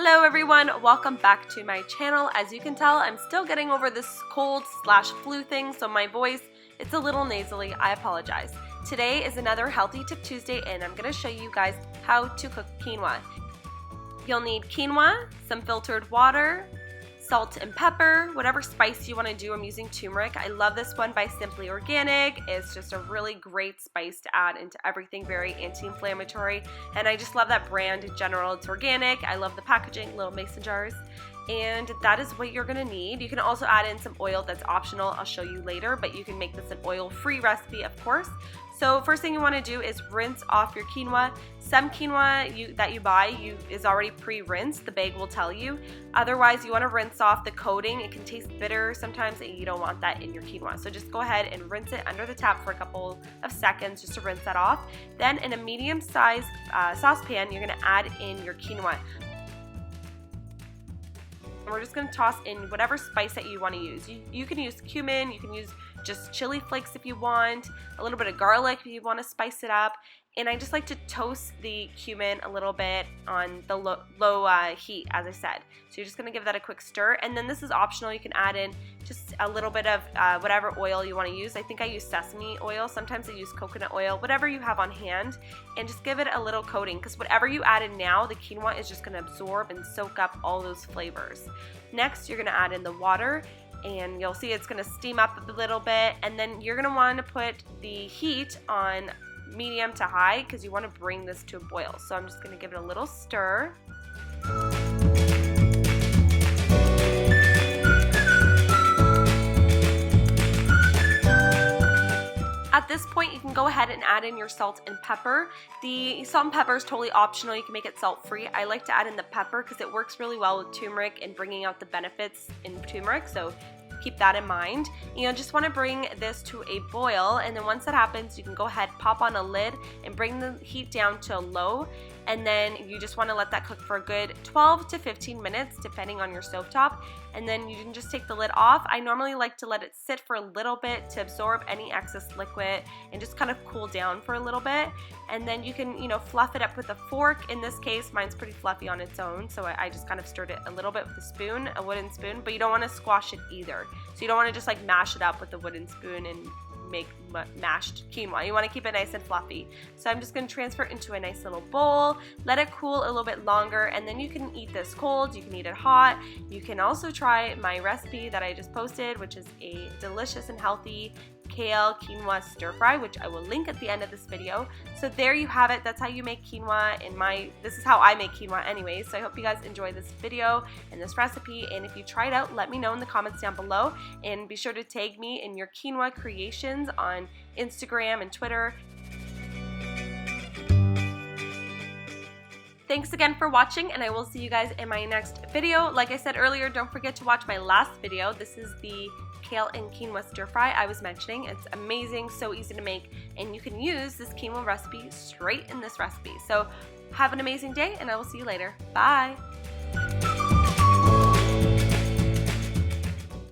Hello everyone, welcome back to my channel. As you can tell, I'm still getting over this cold/flu thing, so my voice, it's a little nasally. I apologize. Today is another Healthy Tip Tuesday and I'm going to show you guys how to cook quinoa. You'll need quinoa, some filtered water, salt and pepper, whatever spice you want to do. I'm using turmeric. I love this one by Simply Organic. It's just a really great spice to add into everything, very anti-inflammatory, and I just love that brand in general. It's organic. I love the packaging, little mason jars, and that is what you're going to need. You can also add in some oil. That's optional. I'll show you later, but you can make this an oil-free recipe, of course. So first thing you want to do is rinse off your quinoa. Some quinoa that you buy is already pre-rinsed. The bag will tell you. Otherwise, you want to rinse off the coating. It can taste bitter sometimes and you don't want that in your quinoa. So just go ahead and rinse it under the tap for a couple of seconds just to rinse that off. Then in a medium-sized saucepan, you're going to add in your quinoa. And we're just going to toss in whatever spice that you want to use. You can use cumin, you can use just chili flakes if you want, a little bit of garlic if you want to spice it up. And I just like to toast the cumin a little bit on the low heat, as I said. So you're just going to give that a quick stir. And then this is optional. You can add in just a little bit of whatever oil you want to use. I think I use sesame oil. Sometimes I use coconut oil, whatever you have on hand. And just give it a little coating, because whatever you add in now, the quinoa is just going to absorb and soak up all those flavors. Next, you're going to add in the water. And you'll see it's going to steam up a little bit. And then you're going to want to put the heat on medium to high because you want to bring this to a boil. So I'm just going to give it a little stir. At this point, you can go ahead and add in your salt and pepper. The salt and pepper is totally optional. You can make it salt-free. I like to add in the pepper because it works really well with turmeric and bringing out the benefits in turmeric. So keep that in mind. You just want to bring this to a boil, and then once that happens, you can go ahead, pop on a lid, and bring the heat down to low. And then you just want to let that cook for a good 12 to 15 minutes, depending on your stovetop. And then you can just take the lid off. I normally like to let it sit for a little bit to absorb any excess liquid and just kind of cool down for a little bit. And then you can, fluff it up with a fork. In this case, mine's pretty fluffy on its own, so I just kind of stirred it a little bit with a spoon, a wooden spoon, but you don't want to squash it either. So you don't want to just like mash it up with a wooden spoon and make mashed quinoa. You want to keep it nice and fluffy. So I'm just going to transfer it into a nice little bowl, let it cool a little bit longer, and then you can eat this cold, you can eat it hot. You can also try my recipe that I just posted, which is a delicious and healthy kale quinoa stir fry, which I will link at the end of this video. So there you have it. That's how you make quinoa this is how I make quinoa anyway. So I hope you guys enjoy this video and this recipe, and if you try it out, let me know in the comments down below, and be sure to tag me in your quinoa creations on Instagram and Twitter. Thanks again for watching, and I will see you guys in my next video. Like I said earlier, don't forget to watch my last video. This is the kale and quinoa stir fry I was mentioning. It's amazing, so easy to make, and you can use this quinoa recipe straight in this recipe. So have an amazing day, and I will see you later. Bye!